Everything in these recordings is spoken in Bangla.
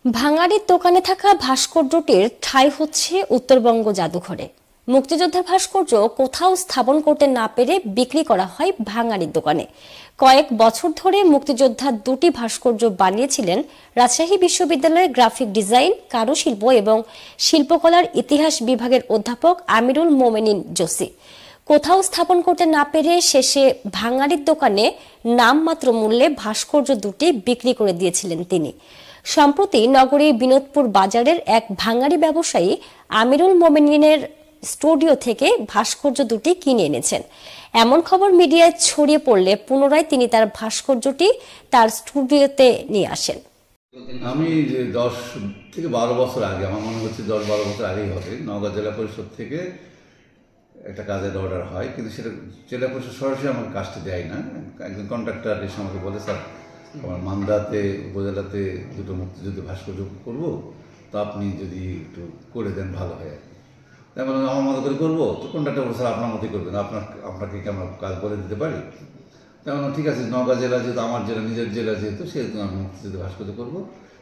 ভাঙাড়ির দোকানে থাকা ভাস্কর্যটির ঠাঁই হচ্ছে উত্তরবঙ্গ জাদুঘরে। মুক্তিযোদ্ধার ভাস্কর্য কোথাও স্থাপন করতে না পেরে বিক্রি করা হয় ভাঙাড়ির দোকানে। কয়েক বছর ধরে মুক্তিযোদ্ধা দুটি ভাস্কর্য বানিয়েছিলেন রাজশাহী বিশ্ববিদ্যালয়ের গ্রাফিক ডিজাইন, কারুশিল্প এবং শিল্পকলার ইতিহাস বিভাগের অধ্যাপক আমিরুল মোমেনিন জসি। কোথাও স্থাপন করতে না পেরে শেষে ভাঙাড়ির দোকানে নামমাত্র মূল্যে ভাস্কর্য দুটি বিক্রি করে দিয়েছিলেন তিনি। সম্প্রতি নগরীর বিনোদপুর বাজারের এক ভাঙাড়ি ব্যবসায়ী আমিরুল মোমেনিনের স্টুডিও থেকে ভাস্কর্য দুটি কিনে এনেছেন। এমন খবর মিডিয়ায় ছড়িয়ে পড়লে পুনরায় তিনি তার ভাস্কর্যটি তার স্টুডিওতে নিয়ে আসেন। আমি 10 থেকে 12 বছর আগে, আমার মনে হচ্ছে 10-12 বছর আগেই হবে, নওগাঁ জেলা পরিষদ থেকে একটা কাজের অর্ডার হয়, কিন্তু সেটা জেলা পরিষদ সরাসরি আমাকে কাজটা দেয় না। একজন কন্ট্রাক্টর এসে আমাকে বলে, স্যার আমার মান্দাতে উপজেলাতে দুটো মুক্তিযুদ্ধ ভাস্কর্য করবো, তো আপনি যদি একটু করে দেন ভালো হয়। তাই বললাম আমার মতো করে করবো, তো কন্ট্রাক্টর বলে, স্যার আপনার মতোই করবেন, আপনাকে কি আমরা কাজ করে দিতে পারি? তাই বললাম ঠিক আছে, নওগাঁ জেলা যেহেতু আমার জেলা, নিজের জেলা যেহেতু, সেহেতু আমি মুক্তিযুদ্ধ ভাস্কর্য করবো।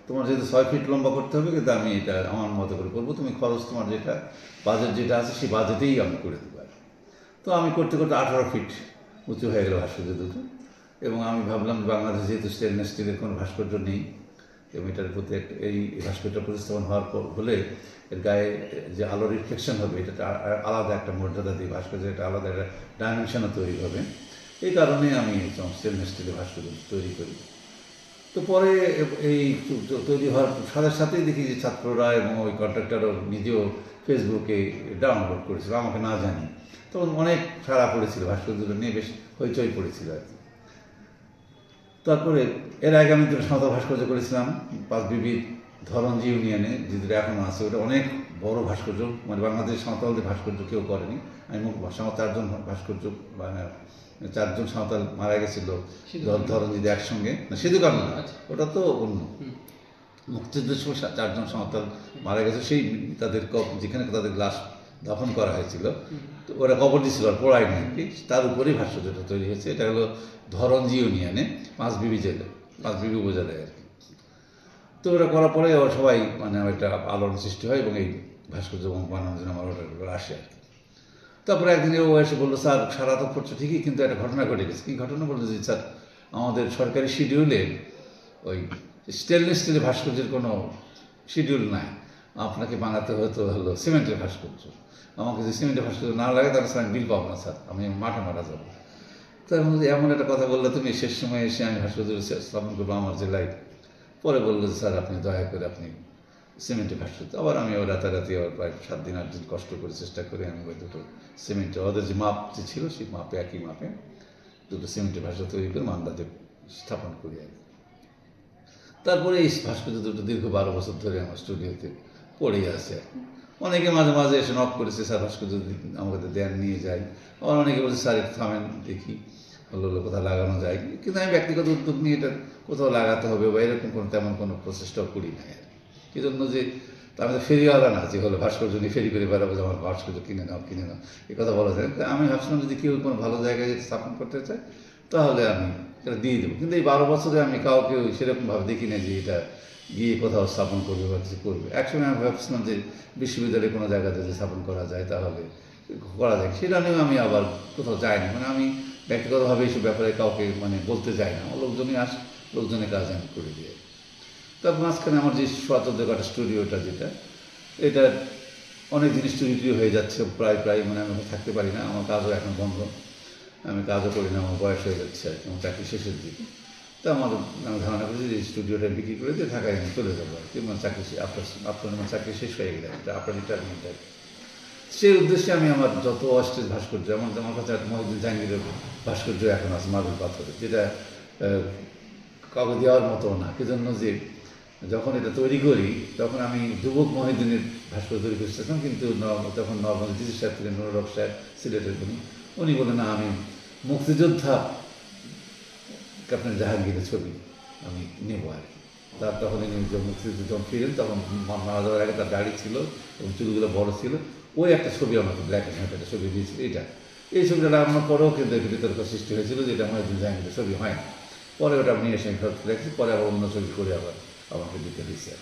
তোমার যেহেতু 6 ফিট লম্বা করতে হবে, কিন্তু আমি এটা আমার মতো করে করবো, তুমি খরচ তোমার যেটা বাজেট যেটা আছে সেই বাজেটেই আমি করে দেবো। তো আমি করতে করতে 18 ফিট উঁচু হয়ে গেল ভাস্কর্য দুটো, এবং আমি ভাবলাম বাংলাদেশে যেহেতু স্টেনলেস স্টিলের কোনো ভাস্কর্য নেই, এবং এটার প্রতি এই ভাস্কর্য প্রতিস্থাপন হওয়ার পর হলে এর গায়ে যে আলো রিফ্লেকশন হবে, এটা আলাদা একটা মর্যাদা দিয়ে ভাস্কর্য, একটা আলাদা একটা ডাইমেনশনও তৈরি হবে। এই কারণে আমি স্টেনলেস স্টিলের ভাস্কর্য তৈরি করি। তো পরে এই তৈরি হওয়ার সাথে সাথেই দেখি যে ছাত্ররা এবং ওই কন্ট্রাক্টরও নিজেও ফেসবুকে ডাউনলোড করেছিল আমাকে না জানি। তখন অনেক সাড়া পড়েছিল, ভাস্কর্যগুলো নিয়ে বেশ হইচই পড়েছিল আর কি। তারপরে এর আগে আমি সাঁওতাল ভাস্কর্য করেছিলাম 5 বিবি ধরঞ্জি ইউনিয়নে, যেটা এখনও আছে। ওটা অনেক বড় ভাস্কর্য, মানে বাংলাদেশ সাঁওতালদের ভাস্কর্য কেউ করেনি। আমি 4জন ভাস্কর্য, 4জন সাঁওতাল মারা গেছিল ধরঞ্জিতে একসঙ্গে, না সিধু কানু, ওটা তো অন্য। মুক্তিযুদ্ধের সময় 4জন সাঁওতাল মারা গেছে, সেই তাদের যেখানে তাদের লাশ দাফন করা হয়েছিল, তো ওরা কবর দিয়েছিল আর পোড়ায়নি আর কি, তার উপরেই ভাস্কর্যটা তৈরি হয়েছে। এটা হলো ধরঞ্জি ইউনিয়নে 5 বিবি জেলে, 5 বিবি উপজেলায় আর কি। তো ওরা করার পরে ওরা সবাই মানে একটা আলোড়ন সৃষ্টি হয়, এবং এই ভাস্কর্য বানানোর জন্য আমার অর্ডার আসে আর কি। তারপরে একদিন ও এসে বললো, স্যার সারা তো করছো ঠিকই, কিন্তু একটা ঘটনা ঘটে গেছে। কী ঘটনা? বললো যে স্যার আমাদের সরকারি শিডিউলে ওই স্টেনলেস স্টিলের ভাস্কর্যের কোনো শিডিউল নাই, আপনাকে বানাতে হলো সিমেন্টের ভাস্কর্য। আমাকে যদি সিমেন্টের ভাস্কর্য না লাগে তাহলে স্যার আমি বিল পাবো না, স্যার আমি মাঠে মারা যাবো। তার মধ্যে এমন একটা কথা বললো, তুমি শেষ সময় এসে আমি ভাস্কর্য স্থাপন করবো আমার জেলায়। পরে বললো যে স্যার আপনি দয়া করে আপনি সিমেন্টের ভাস্কর্য। আবার আমি রাতারাতি আবার প্রায় 7 দিন 8 দিন কষ্ট করে চেষ্টা করে আমি ওই দুটো সিমেন্টের, ওদের যে মাপ যে ছিল সেই মাপে, একই মাপে দুটো সিমেন্টের ভাস্কর্য তৈরি করে মান্দাতে স্থাপন করি আর কি। তারপরে এই ভাস্কর্য দুটো দীর্ঘ 12 বছর ধরে আমার স্টুডিওতে পড়েই আছে। অনেকে মাঝে মাঝে এসে নক করেছে, স্যার ভাস্কর্য আমাদের দেন নিয়ে যাই। আবার অনেকে বলছে স্যার একটু থামেন দেখি হলো কোথাও লাগানো যায়, কিন্তু আমি ব্যক্তিগত উদ্যোগ নিয়ে এটা কোথাও লাগাতে হবে বা এরকম তেমন কোনো প্রচেষ্টাও করি না আর কি। জন্য যে আমি তো ফেরিওয়ালা না যে হলো ভাস্কর্য নিয়ে ফেরি করে বেড়াবো যে আমার ভাস্কর্য কিনে নাও এই কথা বলা যায়। আমি ভাবছিলাম যদি কেউ কোনো ভালো জায়গায় স্থাপন করতে চায় তাহলে আমি সেটা দিয়ে দেবো, কিন্তু এই 12 বছরে আমি কাউকে সেরকমভাবে দেখি না যে এটা গিয়ে কোথাও স্থাপন করবে বা কিছু করবে। একসময় আমি ভাবছিলাম যে বিশ্ববিদ্যালয়ে কোনো জায়গাতে যদি স্থাপন করা যায় তাহলে করা যায়, সেটা নিয়েও আমি আবার কোথাও যাই না। মানে আমি ব্যক্তিগতভাবে এইসব ব্যাপারে কাউকে মানে বলতে চাই না, লোকজনই আসে, লোকজনের কাজ আমি করে দিই। তারপর মাঝখানে আমার যে স্বাতন্ত্র্য কাটা স্টুডিওটা, যেটা এটা অনেক দিন স্টুডিও হয়ে যাচ্ছে, প্রায় মানে আমি থাকতে পারি না, আমার কাজও এখন বন্ধ, আমি কাজও করি না, আমার বয়স হয়ে যাচ্ছে আর কি, আমার চাকরি শেষের দিকে। তো আমি ধারণা করছি যে স্টুডিওটা বিক্রি করে দিয়ে ঢাকায় আমি চলে যাবো আর কি, মানে চাকরি আপনার চাকরি শেষ হয়ে গেলে আপনার রিটায়ারমেন্ট আর কি। সেই উদ্দেশ্যে আমি আমার যত অস্টেজ ভাস্কর্য, আমার কাছে মহিউদ্দিন জাহাঙ্গীরের ভাস্কর্য এখন আছে মার্বেল পাথরে, যেটা কাউকে দেওয়ার মতো না। কি জন্য যে যখন এটা তৈরি করি তখন আমি যুবক মহিউদ্দিনের ভাস্কর্য তৈরি করতেছিলাম, কিন্তু তখন নর্মাল ডিজি সাহেব ছিলেন, নুরুল হক সাহেব সিলেটের, উনি বলেন না আমি মুক্তিযোদ্ধা ক্যাপ্টেন জাহাঙ্গীরের ছবি আমি নেব আর কি। তার তখন মুক্তিযুদ্ধ যখন ফিরেন তখন মারা যাওয়ার আগে তার গাড়ি ছিল এবং চুলগুলো বড় ছিল, ওই একটা ছবি আমাকে ব্ল্যাক অ্যান্ড হোয়াইট একটা ছবি দিয়েছিল। এই ছবিটা লাগানোর পরেও কিন্তু একটু বিতর্ক সৃষ্টি হয়েছিল যে এটা মহিউদ্দিন জাহাঙ্গীরের ছবি হয় না। পরে ওটা নিয়ে এসে ফেরত রেখেছি, পরে আবার অন্য ছবি করে আবার আমাকে দিতে দিয়েছে।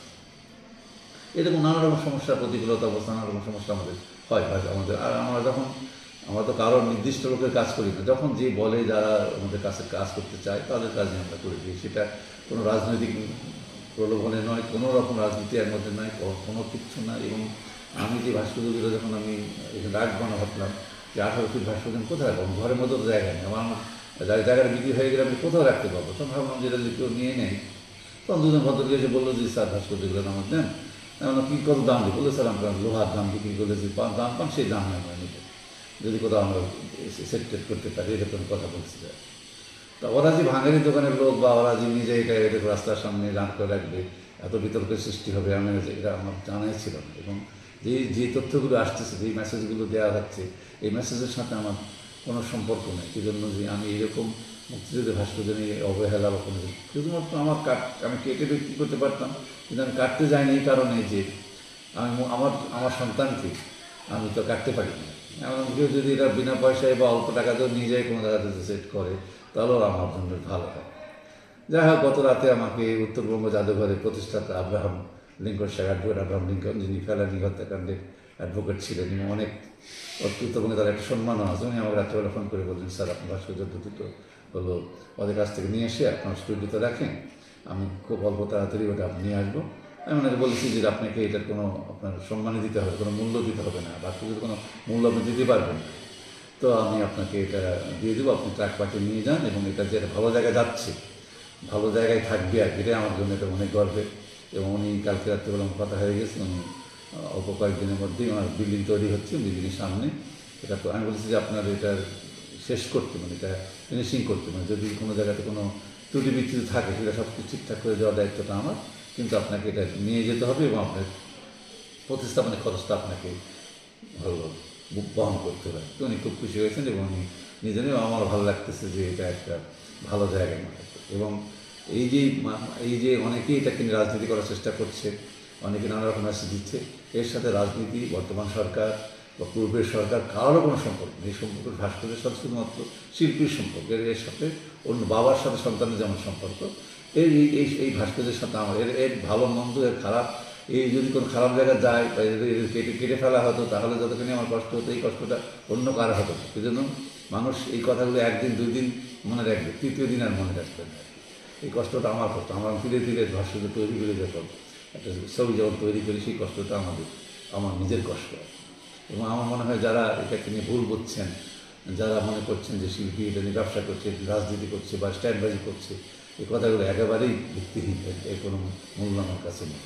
এরকম নানা রকম সমস্যা, প্রতিকূলতা অবস্থা, নানা রকম সমস্যা আমাদের হয় আমাদের। আর আমরা তো কারোর নির্দিষ্ট লোকের কাজ করি না, যখন যে বলে যারা আমাদের কাছে কাজ করতে চায় তাদের কাজই আমরা করে দিই। সেটা কোনো রাজনৈতিক প্রলোভনে নয়, কোনো রকম রাজনীতি এর মধ্যে নয়, কোনো কিচ্ছু না। এবং আমি যে ভাস্কর্যগুলো যখন আমি এখানে রাখবো না, ভাবলাম যে 18 ফিট ভাস্কর্য কোথায় রাখবো, ঘরের মধ্যে তো জায়গা নেই আমার, জায়গাটা বিক্রি হয়ে গেলে আমি কোথাও রাখতে পারবো। তখন ভাবলাম যেটা যদি কেউ নিয়ে নেয়, তখন দুজন ভদ্রকে এসে বললো যে স্যার ভাস্কর্যগুলো আমার দেন। এমন কি কত দাম দিই, বললো স্যার আমরা লোহার দাম বিক্রি করলে যে দাম পান সেই দাম আমরা নিতে, যদি কোথাও আমরা সেট করতে পারি, এরকম কথা বলছি। তা ওরা যে ভাঙারি দোকানের লোক বা ওরা যে নিজে এটা রাস্তার সামনে দাঁড় করে রাখবে, এত বিতর্কের সৃষ্টি হবে, এটা আমার জানাই ছিল না। এবং যে তথ্যগুলো আসতেছে, যেই মেসেজগুলো দেওয়া হচ্ছে, এই মেসেজের সাথে আমার কোনো সম্পর্ক নেই। সেই জন্য যে আমি এরকম মুক্তিযুদ্ধের ভাস্কর্য নিয়ে অবহেলা বা কোনো কিছু, শুধুমাত্র আমি কেটে বিক্রি করতে পারতাম, কিন্তু আমি কাটতে যাইনি এই কারণে যে আমি আমার সন্তানকে আমি তো কাটতে পারি না। এমন কেউ যদি এটা বিনা পয়সায় বা অল্প টাকাতেও নিয়ে যায় কোনো জায়গাতে সেট করে, তাহলেও আমার জন্য ভালো হয়। যাই হোক, গত রাতে আমাকে উত্তরবঙ্গ জাদুঘরের প্রতিষ্ঠাতা আব্রাহাম লিঙ্কন সাহেব, অ্যাডভোকেট আব্রাহাম লিঙ্কন, যিনি ফেলানি হত্যাকাণ্ডের অ্যাডভোকেট ছিলেন এবং অনেক উত্তরবঙ্গে তার একটা সম্মানও আছে, উনি আমাকে রাত্রেবেলা ফোন করে বললেন, স্যার আপনার ভাস্কর্য দুটো হলো ওদের কাছ থেকে নিয়ে এসে আপনার স্টুডিওতে রাখেন, আমি খুব অল্প তাড়াতাড়ি ওটা আপনি নিয়ে আসবো। আমি ওনাকে বলেছি যে আপনাকে এটার কোনো আপনার সম্মানই দিতে হবে, কোনো মূল্য দিতে হবে না, ভাস্কর্যের কোনো মূল্য আপনি দিতে পারবেন না। তো আমি আপনাকে এটা দিয়ে দেবো, আপনি ট্রাক পাঠিয়ে নিয়ে যান, এবং এটা যেটা ভালো জায়গায় যাচ্ছে, ভালো জায়গায় থাকবে, আর এটাই আমার জন্য এটা অনেক গর্বের। এবং উনি কালকে রাত্রেবেলা আমার কথা হয়ে গেছে, উনি অল্প কয়েকদিনের মধ্যেই ওনার বিল্ডিং তৈরি হচ্ছে, বিল্ডিংয়ের সামনে এটা। তো আমি বলেছি যে আপনার এটা শেষ করতে, মানে এটা ফিনিশিং করতে, মানে যদি কোনো জায়গাতে কোনো ত্রুটি বিচ্যুতি থাকে সেটা সব কিছু ঠিকঠাক করে দেওয়ার দায়িত্বটা আমার, কিন্তু আপনাকে এটা নিয়ে যেতে হবে এবং আপনার প্রতিস্থাপনের খরচটা আপনাকে ভালো বহন করতে হবে। তো উনি খুব খুশি হয়েছেন এবং উনি নিজেও, আমার ভালো লাগতেছে যে এটা একটা ভালো জায়গায় মনে হয়। এবং এই যে অনেকেই এটাকে নিয়ে রাজনীতি করার চেষ্টা করছে, অনেকে নানা রকম মেসেজ দিচ্ছে, এর সাথে রাজনীতি, বর্তমান সরকার বা পূর্বের সরকার কারোর কোনো সম্পর্ক নেই। এই সম্পর্ক ভাস্কর্যের সাথে শুধুমাত্র শিল্পীর সম্পর্ক, এর সাথে অন্য বাবার সাথে সন্তানের যেমন সম্পর্ক, এই ভাস্কর্যের সাথে আমার এর ভালো মন্দ, এর খারাপ, এই যদি কোনো খারাপ জায়গায় যায় বা কেটে ফেলা হতো, তাহলে যতখানি আমার কষ্ট হতো, এই কষ্টটা অন্য কারো হতো। সেই জন্য মানুষ এই কথাগুলো একদিন দুই দিন মনে রাখবে, তৃতীয় দিন আর মনে রাখবে না। এই কষ্টটা আমার কষ্ট, আমরা ধীরে ধীরে ভাস্কর্য তৈরি করে যখন একটা ছবি যখন তৈরি করি, সেই কষ্টটা আমার নিজের কষ্ট। এবং আমার মনে হয় যারা এটাকে নিয়ে ভুল বুঝছেন, যারা মনে করছেন যে শিল্পী এটা নিয়ে ব্যবসা করছে, রাজনীতি করছে বা স্ট্যান্ডবাজি করছে, এই কথাগুলো একেবারেই ভিত্তিহীন, এর কোনো মূল্য আমার কাছে নেই।